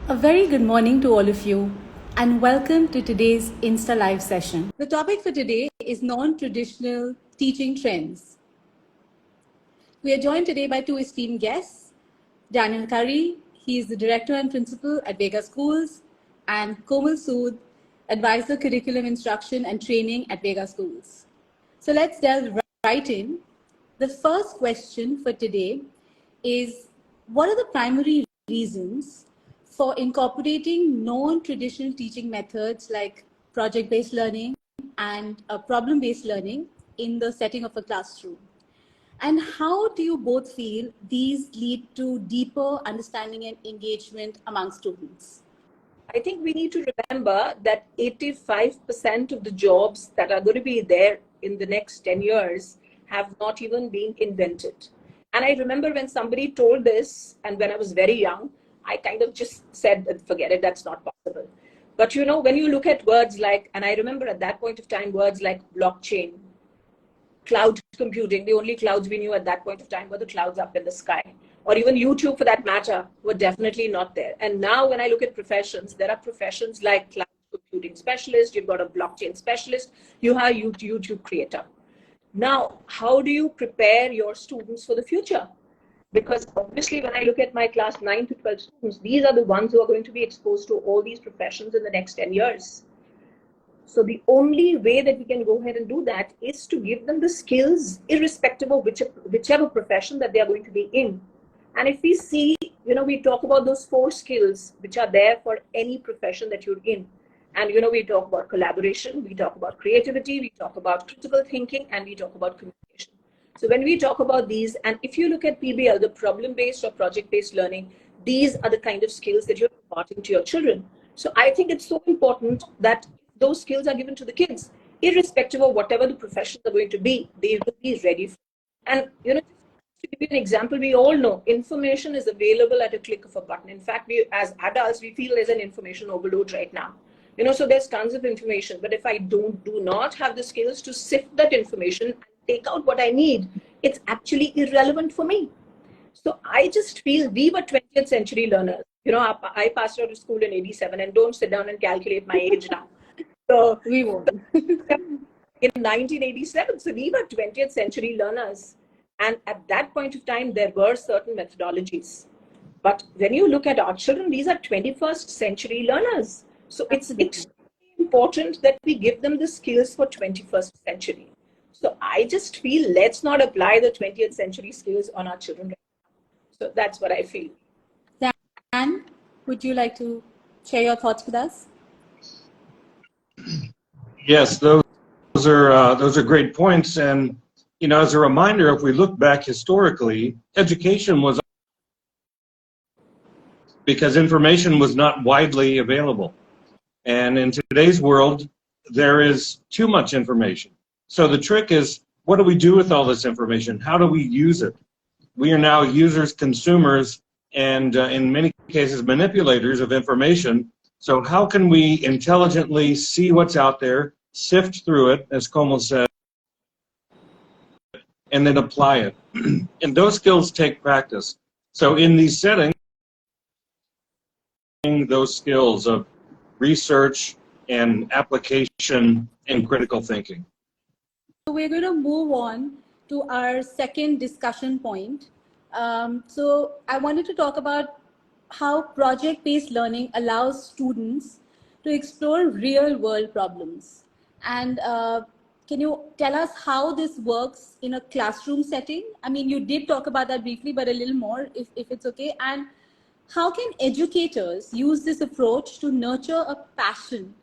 A very good morning to all of you and welcome to today's Insta Live session. The topic for today is non-traditional teaching trends. We are joined today by two esteemed guests, Daniel Curry, he is the Director and Principal at Vega Schools, and Komal Sood, Advisor Curriculum Instruction and Training at Vega Schools. So let's delve right in. The first question for today is, what are the primary reasons for incorporating non-traditional teaching methods like project-based learning and problem-based learning in the setting of a classroom? And how do you both feel these lead to deeper understanding and engagement among students? I think we need to remember that 85% of the jobs that are going to be there in the next 10 years have not even been invented. And I remember when somebody told this, and when I was very young, I kind of just said, forget it, that's not possible. But you know, when you look at words like, and I remember at that point of time, words like blockchain, cloud computing, the only clouds we knew at that point of time were the clouds up in the sky, or even YouTube for that matter, were definitely not there. And now when I look at professions, there are professions like cloud computing specialist, you've got a blockchain specialist, you have a YouTube creator. Now, how do you prepare your students for the future? Because obviously when I look at my class 9 to 12 students, these are the ones who are going to be exposed to all these professions in the next 10 years. So the only way that we can go ahead and do that is to give them the skills, irrespective of whichever profession that they are going to be in. And if we see, we talk about those 4 skills which are there for any profession that you're in. And, we talk about collaboration, we talk about creativity, we talk about critical thinking, and we talk about communication. So when we talk about these, and if you look at PBL, the problem-based or project-based learning, these are the kind of skills that you're imparting to your children. So I think it's so important that those skills are given to the kids, irrespective of whatever the professions are going to be, they will be ready for it. And, just to give you an example, we all know information is available at a click of a button. In fact, we, as adults, we feel there's an information overload right now. So there's tons of information, but if I do not have the skills to sift that information and take out what I need, it's actually irrelevant for me. So I just feel we were 20th century learners. I passed out of school in 87, and don't sit down and calculate my age now. So We won't. in 1987, so we were 20th century learners. And at that point of time, there were certain methodologies. But when you look at our children, these are 21st century learners. So it's extremely important that we give them the skills for 21st century. So I just feel let's not apply the 20th century skills on our children. So that's what I feel. Dan, would you like to share your thoughts with us? Yes, those are great points. And as a reminder, if we look back historically, education was because information was not widely available. And in today's world, there is too much information. So the trick is, what do we do with all this information? How do we use it? We are now users, consumers, and in many cases, manipulators of information. So how can we intelligently see what's out there, sift through it, as Komal said, and then apply it? And those skills take practice. So in these settings, those skills of research and application and critical thinking. So we're going to move on to our second discussion point. So I wanted to talk about how project-based learning allows students to explore real-world problems. And can you tell us how this works in a classroom setting? I mean, you did talk about that briefly, but a little more, if it's okay. And how can educators use this approach to nurture a passion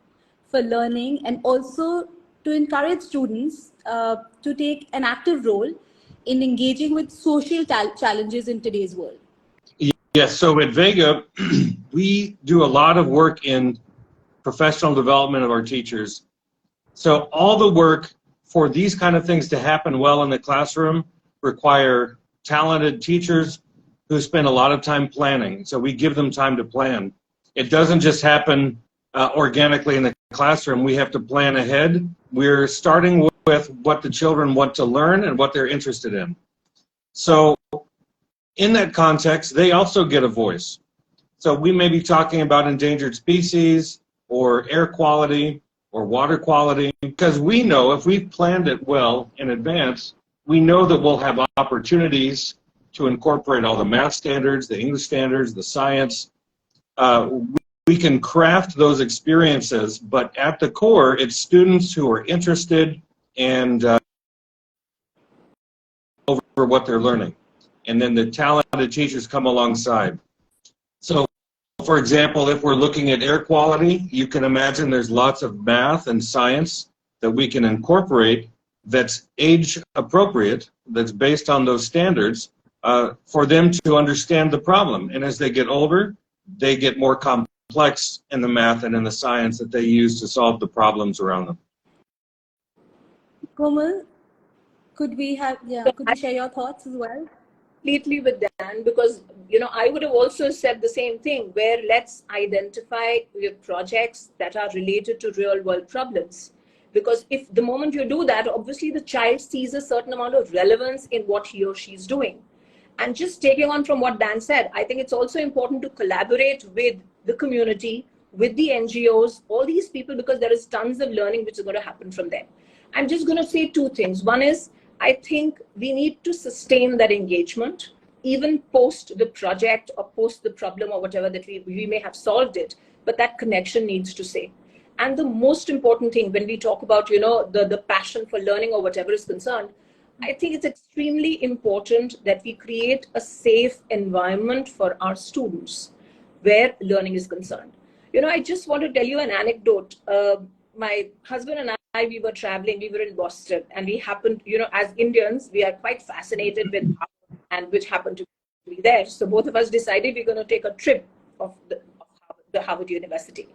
for learning and also to encourage students to take an active role in engaging with social challenges in today's world? Yes, so at Vega, we do a lot of work in professional development of our teachers. So all the work for these kind of things to happen well in the classroom require talented teachers who spend a lot of time planning. So we give them time to plan. It doesn't just happen organically in the classroom. We have to plan ahead. We're starting with what the children want to learn and what they're interested in. So in that context, they also get a voice. So we may be talking about endangered species or air quality or water quality, because we know if we've planned it well in advance, we know that we'll have opportunities to incorporate all the math standards, the English standards, the science. We can craft those experiences, but at the core, it's students who are interested and over what they're learning. And then the talented teachers come alongside. So, for example, if we're looking at air quality, you can imagine there's lots of math and science that we can incorporate that's age appropriate, that's based on those standards, for them to understand the problem. And as they get older, they get more complex in the math and in the science that they use to solve the problems around them. Komal, could you share your thoughts as well? Completely with Dan, because I would have also said the same thing, where let's identify your projects that are related to real world problems. Because if the moment you do that, obviously the child sees a certain amount of relevance in what he or she is doing. And just taking on from what Dan said, I think it's also important to collaborate with the community, with the NGOs, all these people, because there is tons of learning which is going to happen from them. I'm just going to say two things. One is, I think we need to sustain that engagement, even post the project or post the problem or whatever that we may have solved it, but that connection needs to stay. And the most important thing when we talk about, the passion for learning or whatever is concerned, I think it's extremely important that we create a safe environment for our students where learning is concerned. I just want to tell you an anecdote. My husband and I, we were traveling, we were in Boston, and we happened, as Indians, we are quite fascinated with Harvard, and which happened to be there. So both of us decided we're going to take a trip of the Harvard University.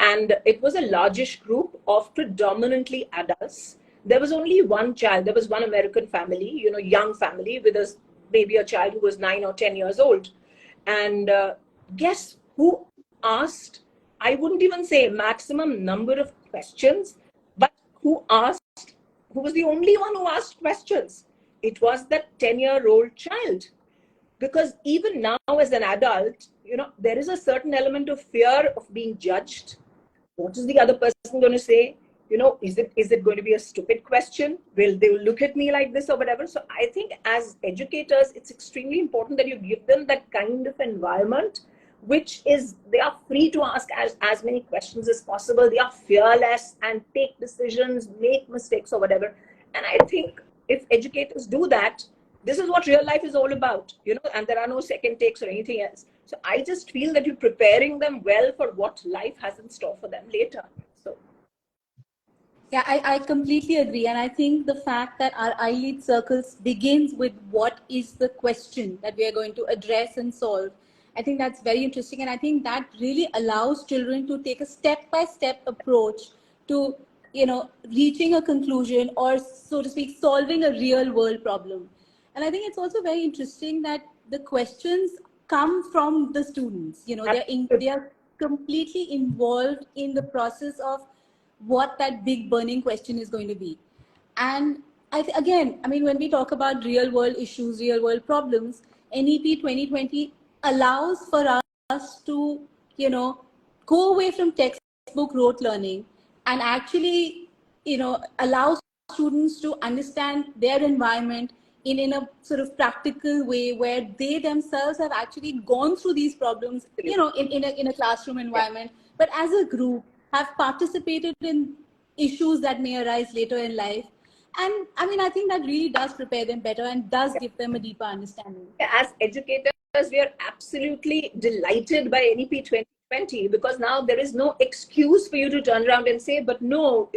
And it was a largish group of predominantly adults. There was only one child. There was one American family, young family with maybe a child who was 9 or 10 years old. And guess who asked, I wouldn't even say maximum number of questions, but who was the only one who asked questions? It was that 10-year-old child. Because even now as an adult, there is a certain element of fear of being judged. What is the other person going to say? Is it going to be a stupid question? Will they look at me like this or whatever? So I think as educators, it's extremely important that you give them that kind of environment, which is they are free to ask as many questions as possible. They are fearless and take decisions, make mistakes or whatever. And I think if educators do that, this is what real life is all about, and there are no second takes or anything else. So I just feel that you're preparing them well for what life has in store for them later. So. Yeah, I completely agree. And I think the fact that our eyelid circles begins with what is the question that we are going to address and solve, I think that's very interesting. And I think that really allows children to take a step-by-step approach to, reaching a conclusion or, so to speak, solving a real world problem. And I think it's also very interesting that the questions come from the students. They are completely involved in the process of what that big burning question is going to be. And when we talk about real world issues, real world problems, NEP 2020 allows for us to, go away from textbook rote learning and actually, allow students to understand their environment in a sort of practical way where they themselves have actually gone through these problems, in a classroom environment, but as a group have participated in issues that may arise later in life. And I think that really does prepare them better and does give them a deeper understanding. As educators, we are absolutely delighted by NEP 2020 because now there is no excuse for you to turn around and say, but no,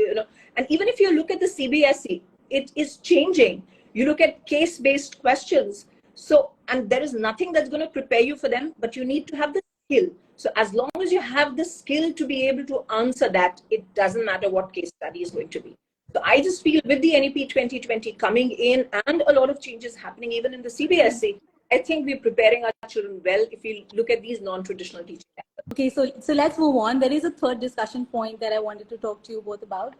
and even if you look at the CBSE, it is changing. You look at case-based questions. So, and there is nothing that's going to prepare you for them, but you need to have the skill. So as long as you have the skill to be able to answer that, it doesn't matter what case study is going to be. So I just feel with the NEP 2020 coming in and a lot of changes happening even in the CBSE, I think we're preparing our children well if we look at these non-traditional teaching methods. Okay, so let's move on. There is a third discussion point that I wanted to talk to you both about.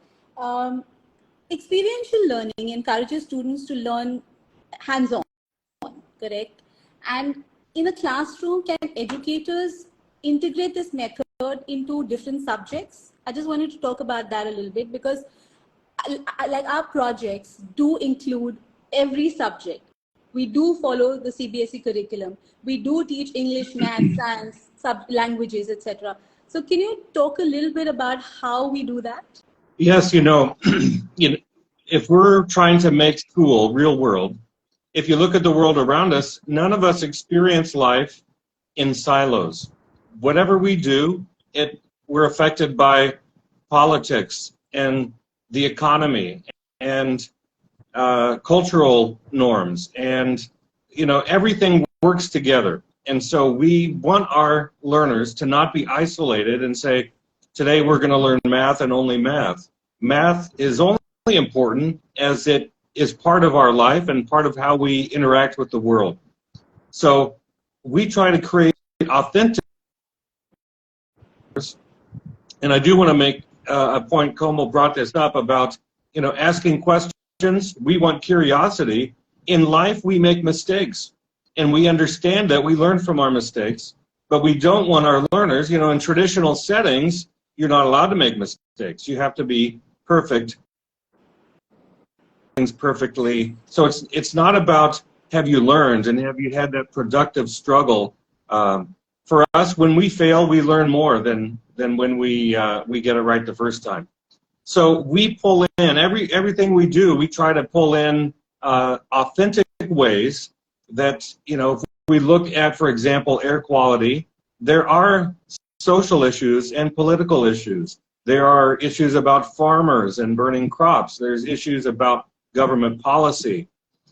Experiential learning encourages students to learn hands-on, correct? And in a classroom, can educators integrate this method into different subjects? I just wanted to talk about that a little bit because like our projects do include every subject. We do follow the CBSE curriculum. We do teach English, math, science, languages, etc. So can you talk a little bit about how we do that? Yes, you know, if we're trying to make school real world, if you look at the world around us, none of us experience life in silos. Whatever we do, we're affected by politics and the economy and cultural norms, and everything works together. And so we want our learners to not be isolated and say, today we're going to learn math and only math. Math is only important as it is part of our life and part of how we interact with the world. So we try to create authentic, and I do want to make a point. Komal brought this up about asking questions. We want curiosity. In life, we make mistakes, and we understand that we learn from our mistakes, but we don't want our learners, in traditional settings, you're not allowed to make mistakes. You have to be perfect, things perfectly. So it's not about have you learned and have you had that productive struggle. For us, when we fail, we learn more than when we get it right the first time. So we pull in everything we do. We try to pull in authentic ways that if we look at, for example, air quality, there are social issues and political issues. There are issues about farmers and burning crops. There's issues about government policy.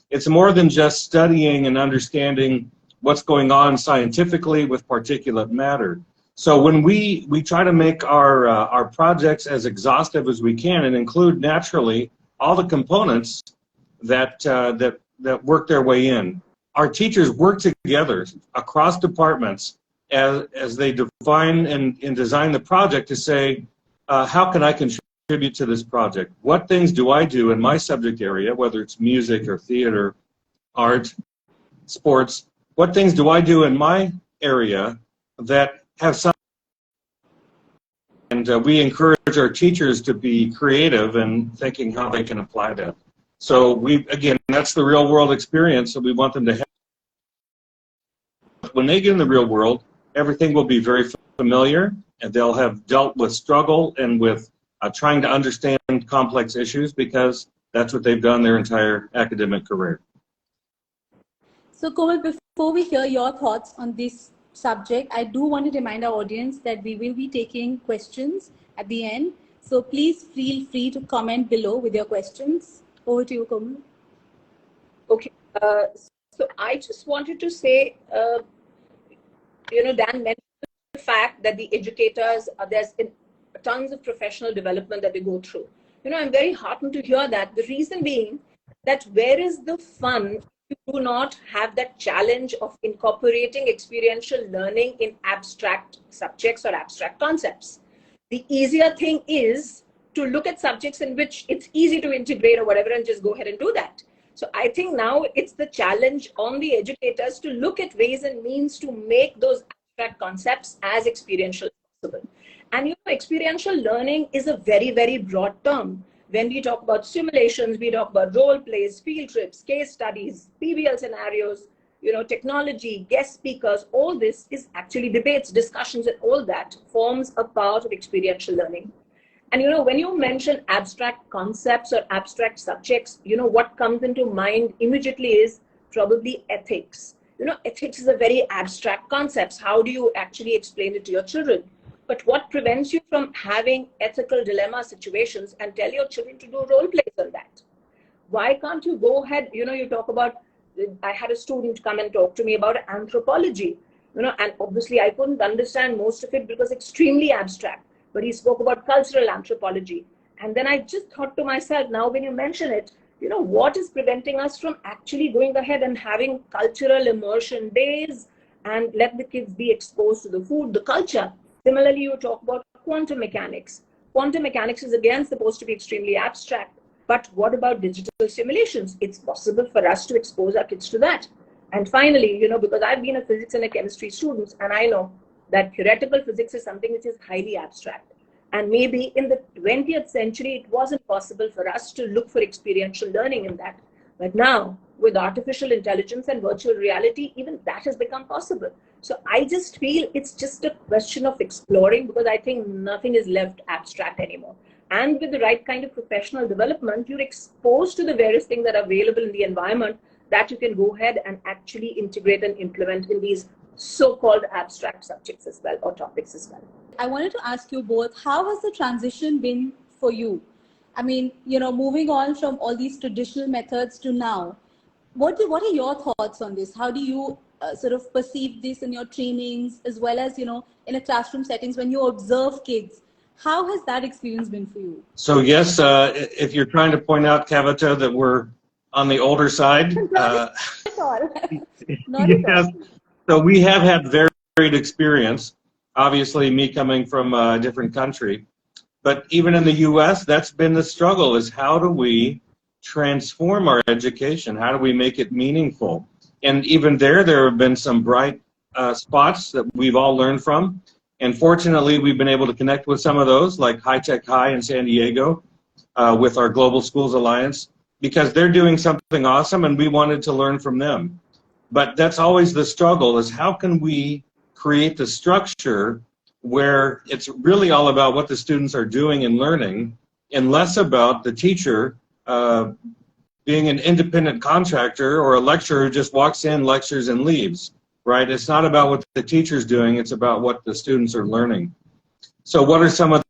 It's more than just studying and understanding what's going on scientifically with particulate matter. So when we try to make our projects as exhaustive as we can and include naturally all the components that work their way in. Our teachers work together across departments as they define and design the project to say, how can I contribute to this project? What things do I do in my subject area, whether it's music or theater, art, sports? What things do I do in my area that have some? And we encourage our teachers to be creative and thinking how they can apply that. So again, that's the real world experience. So we want them to have. When they get in the real world, everything will be very familiar, and they'll have dealt with struggle and with trying to understand complex issues because that's what they've done their entire academic career. So Komal, before we hear your thoughts on this subject, I do want to remind our audience that we will be taking questions at the end. So please feel free to comment below with your questions. Over to you, Komal. Okay. So I just wanted to say, Dan mentioned the fact that the educators, there's tons of professional development that they go through. I'm very heartened to hear that. The reason being that where is the fun if you do not have that challenge of incorporating experiential learning in abstract subjects or abstract concepts? The easier thing is to look at subjects in which it's easy to integrate or whatever and just go ahead and do that. So I think now it's the challenge on the educators to look at ways and means to make those abstract concepts as experiential as possible. And experiential learning is a very, very broad term. When we talk about simulations, we talk about role plays, field trips, case studies, PBL scenarios, technology, guest speakers, all this is actually debates, discussions, and all that forms a part of experiential learning. And when you mention abstract concepts or abstract subjects, what comes into mind immediately is probably ethics. Ethics is a very abstract concept. How do you actually explain it to your children? But what prevents you from having ethical dilemma situations and tell your children to do role plays on that? Why can't you go ahead? You talk about, I had a student come and talk to me about anthropology, and obviously I couldn't understand most of it because extremely abstract. But he spoke about cultural anthropology. And then I just thought to myself, now when you mention it, what is preventing us from actually going ahead and having cultural immersion days and let the kids be exposed to the food, the culture? Similarly, you talk about quantum mechanics. Quantum mechanics is again supposed to be extremely abstract. But what about digital simulations? It's possible for us to expose our kids to that. And finally, because I've been a physics and a chemistry student, and I know that theoretical physics is something which is highly abstract. And maybe in the 20th century, it wasn't possible for us to look for experiential learning in that. But now, with artificial intelligence and virtual reality, even that has become possible. So I just feel it's just a question of exploring, because I think nothing is left abstract anymore. And with the right kind of professional development, you're exposed to the various things that are available in the environment that you can go ahead and actually integrate and implement in these so-called abstract subjects as well, or topics as well. I wanted to ask you both, how has the transition been for you? I mean, moving on from all these traditional methods to now, what are your thoughts on this? How do you sort of perceive this in your trainings, as well as, in a classroom settings when you observe kids? How has that experience been for you? So yes, if you're trying to point out, Kavita, that we're on the older side. Not at all. Not Yes. at all. So we have had varied experience. Obviously, me coming from a different country. But even in the U.S., that's been the struggle, is how do we transform our education? How do we make it meaningful? And even there have been some bright spots that we've all learned from. And fortunately, we've been able to connect with some of those, like High Tech High in San Diego, with our Global Schools Alliance, because they're doing something awesome and we wanted to learn from them. But that's always the struggle, is how can we create the structure where it's really all about what the students are doing and learning, and less about the teacher being an independent contractor or a lecturer who just walks in, lectures, and leaves, right? It's not about what the teacher's doing, it's about what the students are learning. So what are some of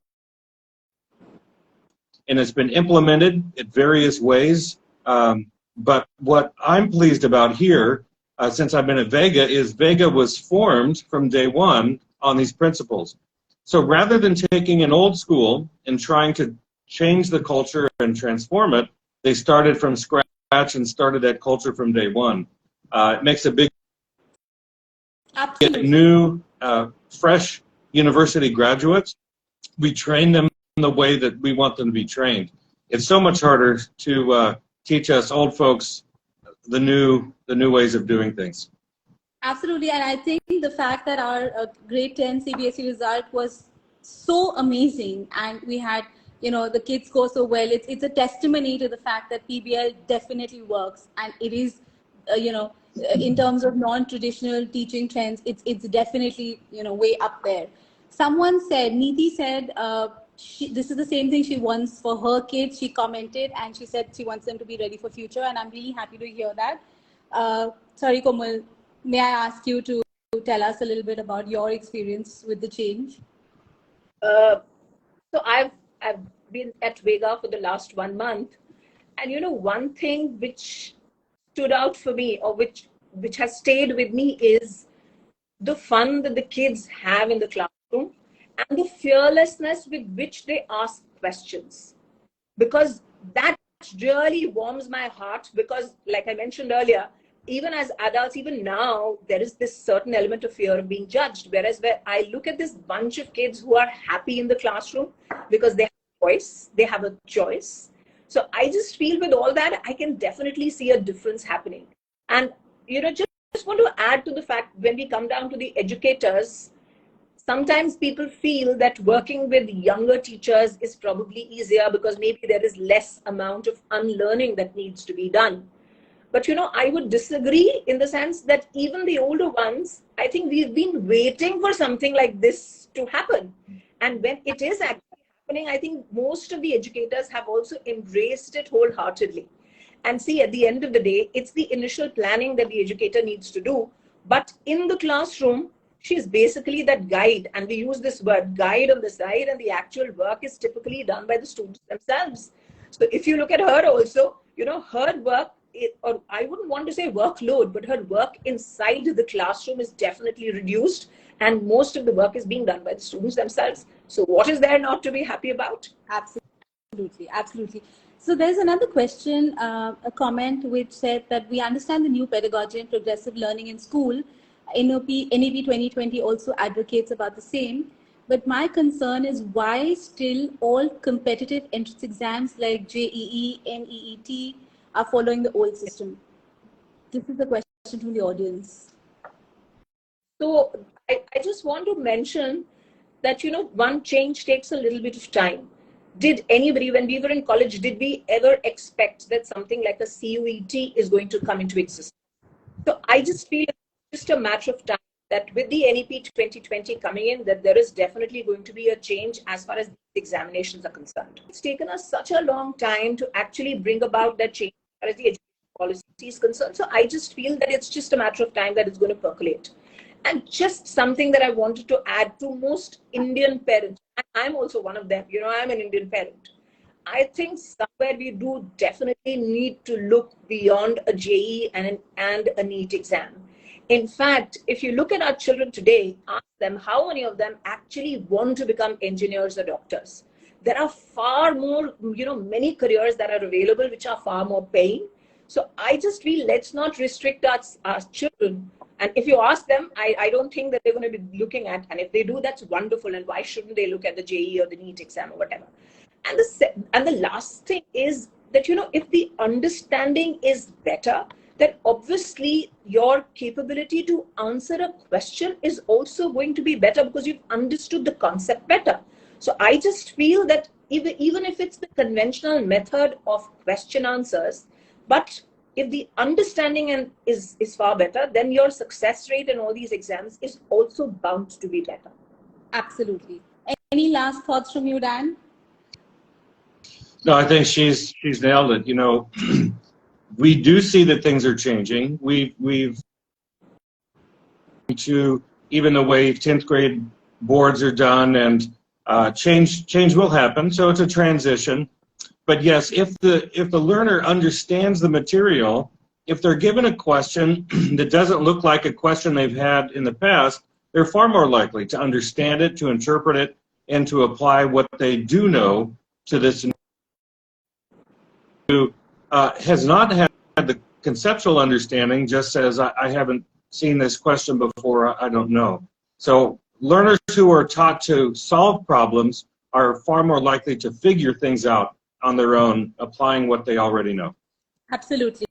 and it's been implemented in various ways, but what I'm pleased about here, since I've been at Vega, is Vega was formed from day one on these principles. So rather than taking an old school and trying to change the culture and transform it, they started from scratch and started that culture from day one. It makes a big Absolutely. new, fresh university graduates. We train them the way that we want them to be trained. It's so much harder to teach us old folks the new ways of doing things. Absolutely, and I think the fact that our grade 10 CBSE result was so amazing, and we had, the kids go so well. It's a testimony to the fact that PBL definitely works, and it is, in terms of non-traditional teaching trends, it's definitely, way up there. Someone said, Neeti said, this is the same thing she wants for her kids. She commented and she said she wants them to be ready for future, and I'm really happy to hear that. Sorry, Komal, may I ask you to tell us a little bit about your experience with the change? So I've been at Vega for the last 1 month, and one thing which stood out for me, or which has stayed with me, is the fun that the kids have in the classroom and the fearlessness with which they ask questions, because that really warms my heart. Because like I mentioned earlier, even as adults, even now, there is this certain element of fear of being judged. Whereas where I look at this bunch of kids who are happy in the classroom because they have a choice, they have a choice. So I just feel with all that, I can definitely see a difference happening. And, just want to add to the fact, when we come down to the educators, sometimes people feel that working with younger teachers is probably easier because maybe there is less amount of unlearning that needs to be done. But, I would disagree in the sense that even the older ones, I think we've been waiting for something like this to happen. And when it is actually happening, I think most of the educators have also embraced it wholeheartedly. And see, at the end of the day, it's the initial planning that the educator needs to do. But in the classroom, she's basically that guide. And we use this word guide on the side, and the actual work is typically done by the students themselves. So if you look at her also, her work, or I wouldn't want to say workload, but her work inside the classroom is definitely reduced, and most of the work is being done by the students themselves. So what is there not to be happy about? Absolutely, absolutely. So there's another question, a comment which said that we understand the new pedagogy and progressive learning in school. NAP 2020 also advocates about the same. But my concern is why still all competitive entrance exams like JEE, NEET are following the old system. This is the question from the audience. So I just want to mention that, you know, one change takes a little bit of time. Did anybody, when we were in college, did we ever expect that something like a CUET is going to come into existence? So I just feel it's just a matter of time that with the NEP 2020 coming in, that there is definitely going to be a change as far as examinations are concerned. It's taken us such a long time to actually bring about that change as far as the education policy is concerned. So I just feel that it's just a matter of time that it's going to percolate. And just something that I wanted to add to most Indian parents, and I'm also one of them, you know, I'm an Indian parent. I think somewhere we do definitely need to look beyond a JE and a NEET exam. In fact, if you look at our children today, ask them how many of them actually want to become engineers or doctors. There are far more, you know, many careers that are available which are far more paying. So I just feel let's not restrict our children. And if you ask them, I don't think that they're going to be looking at, and if they do, that's wonderful. And why shouldn't they look at the JE or the NEET exam or whatever? And the last thing is that, you know, if the understanding is better, then obviously your capability to answer a question is also going to be better because you've understood the concept better. So I just feel that even if it's the conventional method of question answers, but if the understanding is far better, then your success rate in all these exams is also bound to be better. Absolutely. Any last thoughts from you, Dan? No, I think she's nailed it. You know, we do see that things are changing. We've to even the way 10th grade boards are done, and change will happen. So it's a transition. But yes, if the learner understands the material, if they're given a question that doesn't look like a question they've had in the past, they're far more likely to understand it, to interpret it, and to apply what they do know to this. Who has not had the conceptual understanding just says, I haven't seen this question before, I don't know. So learners who are taught to solve problems are far more likely to figure things out on their own, applying what they already know. Absolutely.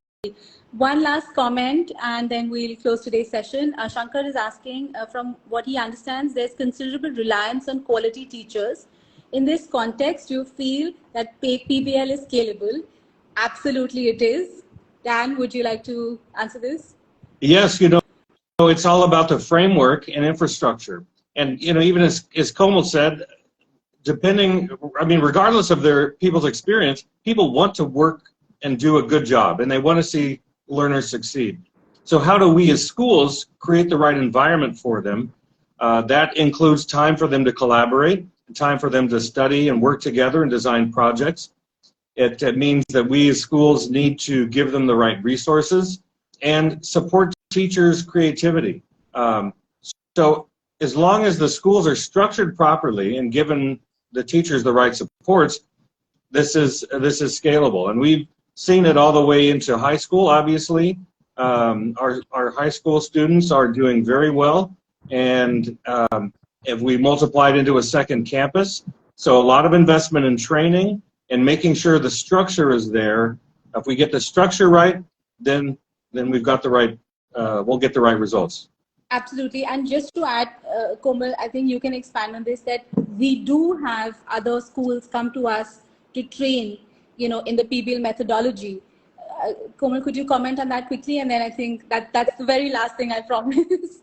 One last comment and then we'll close today's session. Shankar is asking, from what he understands, there's considerable reliance on quality teachers. In this context, do you feel that PBL is scalable? Absolutely it is. Dan, would you like to answer this? Yes, you know, it's all about the framework and infrastructure. And, you know, even as Komal said, regardless of their people's experience, people want to work and do a good job, and they want to see learners succeed. So how do we as schools create the right environment for them? That includes time for them to collaborate, time for them to study and work together and design projects. It means that we as schools need to give them the right resources and support teachers' creativity. So as long as the schools are structured properly and given the teachers the right supports, this is scalable. And we've seen it all the way into high school, obviously. Our high school students are doing very well. And if we multiplied into a second campus, so a lot of investment in training and making sure the structure is there. If we get the structure right, then we've got the right, we'll get the right results. Absolutely. And just to add, Komal, I think you can expand on this, that we do have other schools come to us to train, you know, in the PBL methodology. Komal, could you comment on that quickly? And then I think that's the very last thing I promise.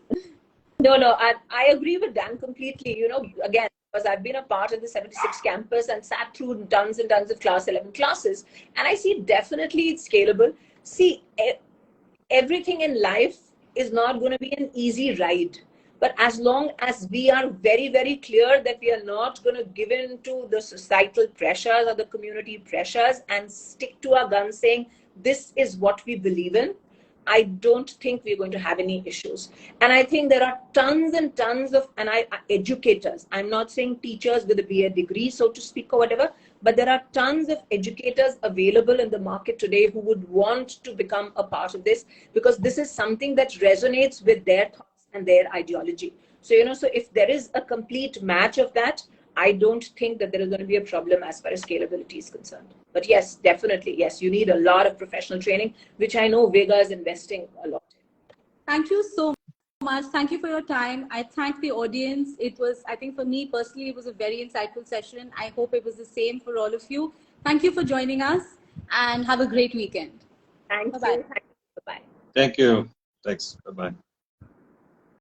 No, I agree with Dan completely. You know, again, because I've been a part of the 76 campus and sat through tons and tons of class 11 classes, and I see definitely it's scalable. See, everything in life is not going to be an easy ride. But as long as we are very, very clear that we are not going to give in to the societal pressures or the community pressures and stick to our guns saying, this is what we believe in, I don't think we're going to have any issues. And I think there are tons and tons of educators. I'm not saying teachers with a BA degree, so to speak, or whatever, but there are tons of educators available in the market today who would want to become a part of this, because this is something that resonates with their thoughts and their ideology. So, you know, so if there is a complete match of that, I don't think that there is going to be a problem as far as scalability is concerned. But yes, definitely, yes, you need a lot of professional training, which I know Vega is investing a lot in. Thank you so much. Thank you for your time. I thank the audience. It was, I think for me personally, it was a very insightful session. I hope it was the same for all of you. Thank you for joining us and have a great weekend. Thank Bye-bye. you. Bye-bye. Thank you. Thanks. Bye-bye.